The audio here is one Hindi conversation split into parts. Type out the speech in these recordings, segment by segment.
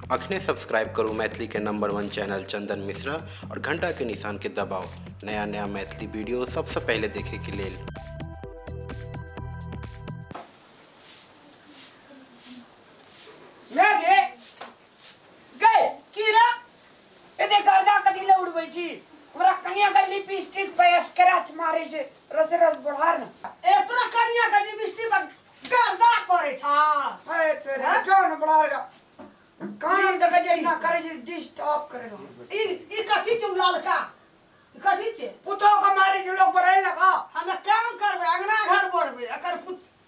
अखने सब्सक्राइब करू मैथिली के नंबर 1 चैनल चंदन मिश्रा और घंटा के निशान के दबाओ नया नया मैथिली वीडियो सबसे पहले देखे के लिए। लिपस्टिक पे स्क्रैच मारे छे रस रस बढ़ार न एतरा कनिया के लिपस्टिक गर्दा करे छा ए तेरे जोन बढ़ार का काम तक जे ना करे जे डिस्टर्ब करे ई कथि चु लालका कथि छे पुतो के मारे जे लोग बढ़ाए लगा हमें काम करबे अंगना घर बढ़बे अकर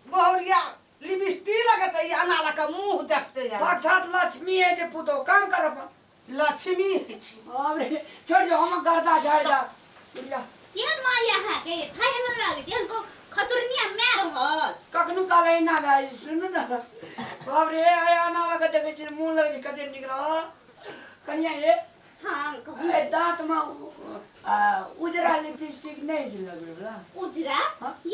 बहुरिया लिपस्टिक लगते अनाला का मुंह देखते जा साक्षात लक्ष्मी है जे पुतो काम कर अपन लक्ष्मी छी अरे छोड़ जो हम गर्दा झाड़ जा बुढ़िया केहन माया है के थाय न लागे छै हमको खतुरनिया मार रहल कखनु काले ना भाई सुन ना बाप रे आया ना लगा देखे छी मुंह लगे कते निकरा कन्या ये हां कहू ए दांत में उजरा लिपस्टिक नहीं छ लगबेला उजरा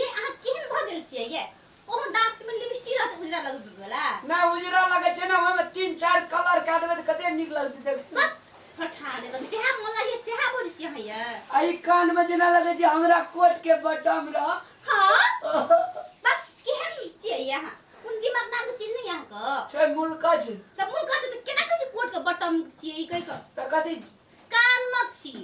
ये आ केहन भगल छियै ये ओ दांत में लिपस्टिक रहत उजरा लगबेला ना उजरा लगे छै ना हम 3-4 कलर का देबे त कते निक लगते देख फटा दे त सेहा मला ये सेहा बोल छियै हैया आई कान में जना लगे जे हमरा कोट के बटम रह हां बस केहन छियै यहाँ उनकी बात नाम चीज नहीं यहाँ का छै मुल्का छै त मुल्का छै त केना कहै छै कोट के बटम छियै कहि क त कथि कान मक्षी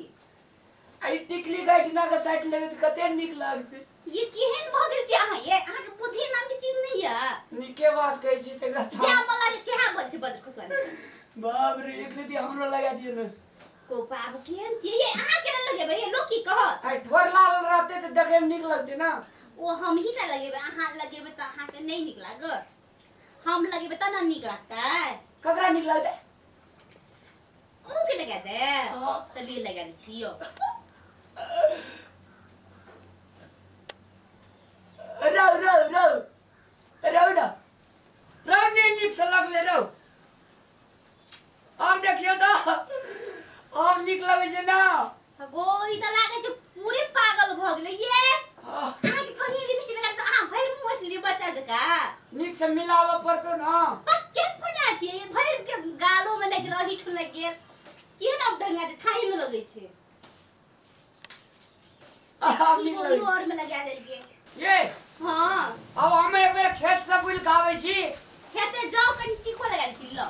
आई टिकली गाइठना के साइड लेबे त कते निक लागते ये केहन भगल छियै अहाँ ये अहाँ के बुद्धि नाम के चीज नहीं है निके बात कहै छी तकरा जे मला जे सेहा बोल छै बजर खसवा बाप रे एक रीति हमरो लगा दिए न को बाबू केहन छियै ये अहाँ केना लगेबै ये लोग की कहत आई ठोर लाल रहते त देखे में निक लगते ना ओ हम ही टा लगेबै अहाँ लगेबै त अहाँ के नहीं निक लागत हम लगेबै त ना निक लागतै ककरा निक लगते ओ के लगा दे हां त ले लगा दै छियो रौ ने निक से लगले रौ अब देखियो त अब निक लगे छै ना गो ई त लागे छै पूरे पागल भ गेलै ये हाँ। अहाँ के कहिए लिपस्टिक लगा त अहाँ भैर मुंह से बच्चा जका निक से मिलावा पड़तो ना केन फटा छियै ये भैर के गालो में लग रही ठुन लग गेल केन अब ढंगा छै थाई में लगे छै अब निक कोई लगे और में लगा देल गेल ये हां अब हम एक बेर खेत से बुल खावे छी खेते जाओ कनी टिको लगा दै छी लो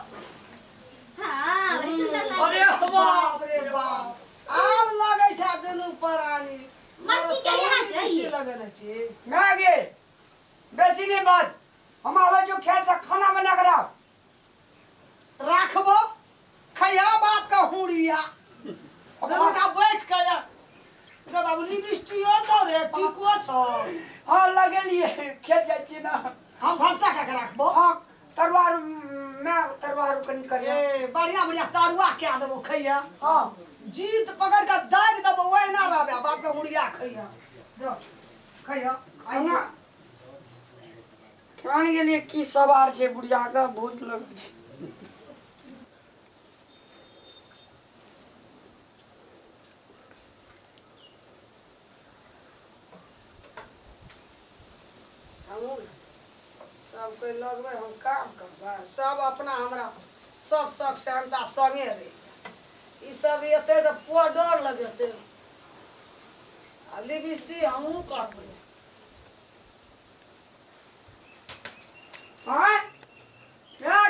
हां बड़ी सुंदर लागे अरे बाप रे बाप आब लागे छा दुनु परानी मटकी के यहाँ गई लगे न छी ना गे बेसी नहीं बात हम आवे जो खेत से खाना बना कर राखबो खया बाप का हुड़िया जब का बैठ के जा जब बाबू लिपस्टिक तो रे टिको छ हां लगे लिए खेत जाय छी ना हम भंसा का राखबो हां तरवार में तरवार कनी करिया ए बढ़िया बढ़िया तारुआ क्या देबो खैया हां जीत पकड़ के दाग देबो वही ना रहबे बाप के हुड़िया खैया जो खैया आइना खान के लिए की सवार छे बुढ़िया का भूत लग छे सब कोई लगबे हम काम करबे सब अपना हमरा सब सब शांता संगे रहे ई सब एते त डर लगते आ लिपस्टिक हमहू करबे हां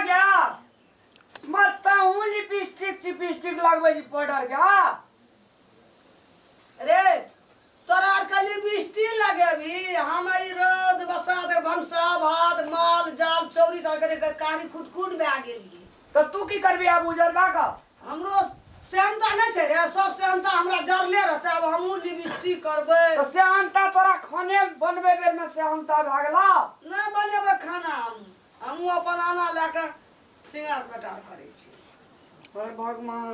क्या मत हूं लिपस्टिक लगबे जी पाउडर का रे तोरा के लिपस्टिक लगेबी हम ई रोद बसात भंसा भात माल जाल चौरी सा करे कहानी खुटखुट में आ गेली तो तू की करबी अब उजरबा का हमरो सेहनता नहीं छे रे सब सेहनता हमरा जरले रहते अब हमहू लिपस्टिक करबे तो सेहनता तोरा खाने बनबे बेर में सेहनता भागला नहीं बनेबे खाना हमहू अपन आना लेके सिंगार कटार करे छी हे भगवान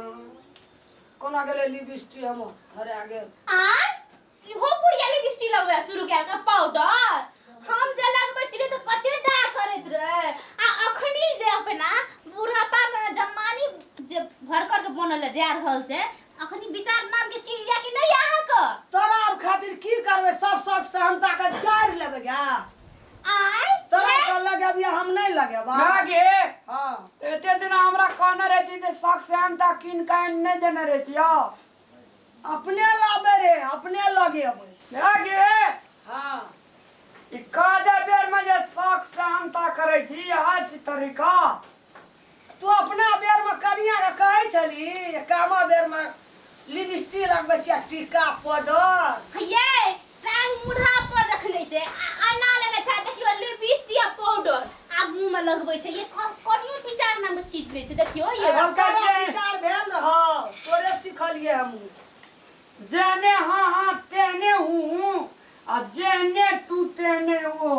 कोना गेले लिपस्टिक हम हरा गेल आ इहो बुढ़िया लिपस्टिक लगबे शुरू कैल का पाउडर हम जे लगबे छिले त कते डार करैत रहे आ अखनी जे अपना बुढ़ापा में जमानी जे भर कर के बनल जा रहल छै अखनी विचार नाम के चिड़िया की नहीं आहा क तोरा अब खातिर की करबे सब सब सेहनता के जार लेबे गा आय तोरा का लगे हम नहीं लगे बा ना गे हां एते दिन हमरा कहना रहती ते शक से अंता किन कान नहीं देने रहती अपने लाबे रे अपने लगे अब ना गे हां ई काजा बेर में जे शक से अंता करे छी आज तरीका तू अपना बेर में करिया के कहै छली ये कामा बेर में लिपस्टिक लगबै छिया टीका पाउडर ये टांग मुढ़ा पर रख ले छै आना लेने छै देखियो लिपस्टिक आ पाउडर आ मुंह में लगबै छै ये कनियो विचार नाम के चीज नै छै देखियो ये हम तोरा कहलियै विचार भेल रह तोरे सिखलिए हम जेने हाँ तेने हूँ आ जेने तू तेने वो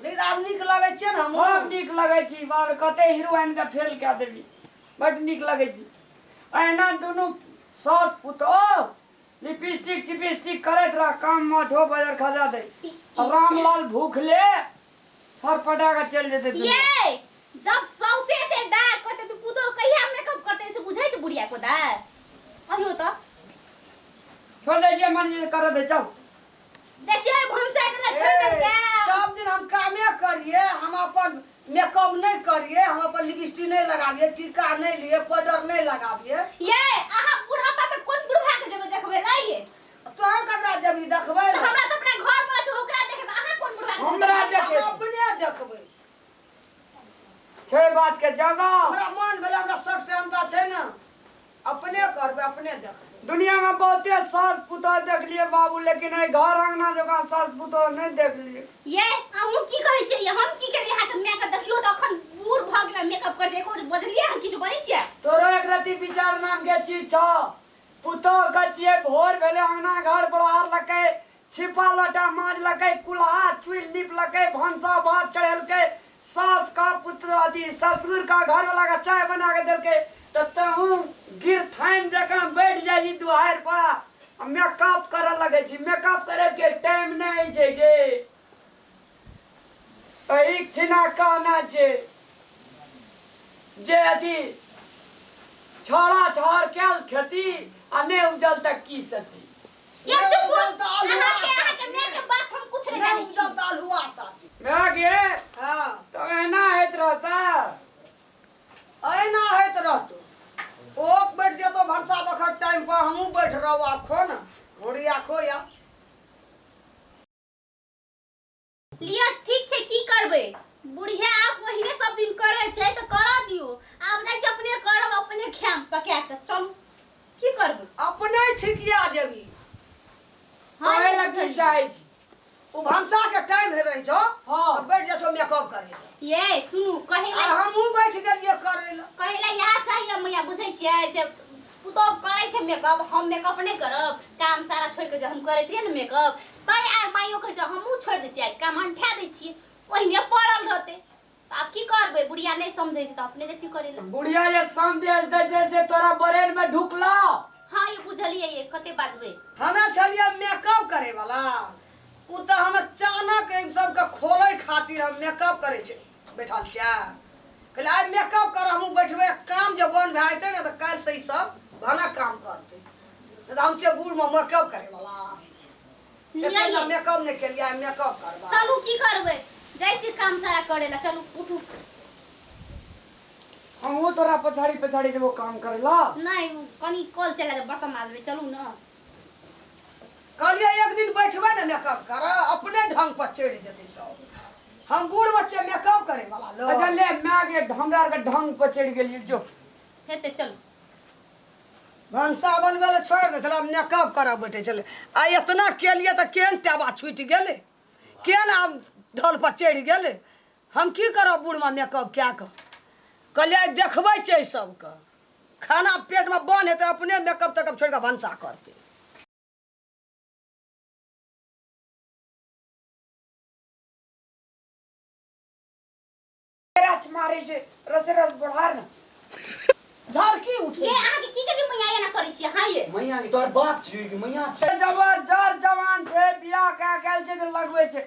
लेकिन आब निक लगे छै न हम बहुत नीक लगे छी बार कते हीरोइन के फेल कऽ देबी बड नीक लगे छी एना दुनू सास पुतोह लिपस्टिक चिपस्टिक करैत रह काम में 2 बजे खजा दे रामलाल भूखले फरफटा के चल जेते ये जब सौसे ते डाक कटे तू पुतो कहिया मेकअप करते से बुझै छै बुढ़िया को दा कहियो त छोड़ दे जे मन कर दे चल देखियो भंसा के छोड़ दे सब दिन हम कामे करिए हम अपन मेकअप नहीं करिए हम अपन लिपस्टिक नहीं लगाबिए टीका नहीं लिए पाउडर नहीं लगाबिए ये आहा बुढ़ापा पे कोन बुढ़ा के जब देखबे लाइए तो हम ककरा जबी देखबै तो हमरा तो अपना घर पर छै ओकरा देखे आहा कोन बुढ़ा के हमरा देखे हम अपने देखबै छै बात के जगह हमरा मन भेल हमरा शक से अंता छै न अपने करबै अपने देखबै दुनिया में बहुते सास पुतोह देख लिए बाबू लेकिन ए घर अंगना जगह सास पुतोह नहीं देख लिए ये आहू की कहै छै ये हम की करिए हाथ में के देखियो त अखन बूढ़ भ गेल मेकअप कर जे एको बजलिए हम किछ बनै छियै तोरो एक रति विचार नाम के चीज छ पुतोह के छिए भोर भेले अंगना घर बड़ार लके छिपा लटा माज लके कुल्हा चुइल नीप लके भंसा भात चढ़ेलके सास का पुत्र आदि ससुर का घर वाला का चाय बना के देलके तहू गिर थाइन जका बैठ जाई दुआर पर मेकअप करे लगे छी मेकअप करे के टाइम नहीं छै गे एक ठिना कहना छै जे यदि छोड़ा छोड़ केल खेती आ ने उपजल तक की सती ये चुप आहा के मैं के बात हम कुछ नहीं जानी छी जब दालुआ साथी मैं गे हां तो एना हैत रहता एना हैत रहतो ओ बैठ जेतो भरसा बखत टाइम पर हमहू बैठ रहब आखो न घोड़ी आखो या लिया ठीक छै की करबै बुढ़िया आप वहीने सब दिन करे छै त करा दियो आब जाय छै अपने करब अपने खाम पका के चलू की करबै अपने ठिकिया जेबी कहे लगी चाहे छी ओ भरसा के टाइम हे रही छो हाँ। बैठ जेसो मेकअप करे ये सुनू कहे आ ला हमहू बैठ गेलिए करे ला कहे ला यहाँ चाहिए मैया बुझै छियै जे पुतो करे छै मेकअप हम मेकअप नहीं करब काम सारा छोड़ के जे हम करैत रहिए न मेकअप तै आ माइयो के जे हमहू छोड़ दै छियै काम अंठा दै छियै ओहिने पड़ल रहते त आब की करबै बुढ़िया नहीं समझै छै त अपने के की करे ला बुढ़िया जे संदेश दै छै से तोरा ब्रेन में ढुकला हां ये बुझलिए ये कते बाजबै हमें छलिए मेकअप करे वाला उ त हम अचानक इन सब के खोले खातिर हम मेकअप करे छै बैठल छिया कहले आइ मेकअप कर हमहू बैठबे काम जे बन भाइते न त काल से ई सब भाना काम करते त हम से बूढ़ में मेकअप करे वाला लिया ये मेकअप नहीं के लिया मेकअप करबा चलू की करबै जाय छी काम सारा करे ला चलू उठू हमहू तोरा पछाड़ी पछाड़ी जेबो काम करेला नहीं कनी कॉल चला दे बर्तन माजबे चलू न कहलिए एक दिन बैठबे न मेकअप कर अपने ढंग पर चढ़ जेते सब हम बूढ़ बच्चे मेकअप करे वाला लोग अच्छा ले मैं के हमरा के ढंग पर चढ़ गेलिए जो हेते चलू भंसा बनबे ले छोड़ दे चल मेकअप कर बैठे चले आ इतना के लिए त केन टाबा छूट गेले केन हम ढोल पर चढ़ गेले हम की करब बूढ़ में मेकअप क्या कर कहलिए देखबै छै सब के खाना पेट में बन हेते अपने मेकअप तक छोड़ के भंसा करते रच मारे छै रस रस बढ़ार न झरकी उठे ये आगे की करी मैया एना करै छी हां ये मैया की तोर बाप छी कि मैया जबर जवान छै बियाह का गेल छै त लगबै छै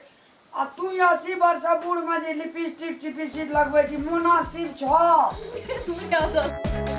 आ तू 80 वर्ष बूढ़ में जे लिपस्टिक चिपस्टिक लगबै छी मुनासिब छ चल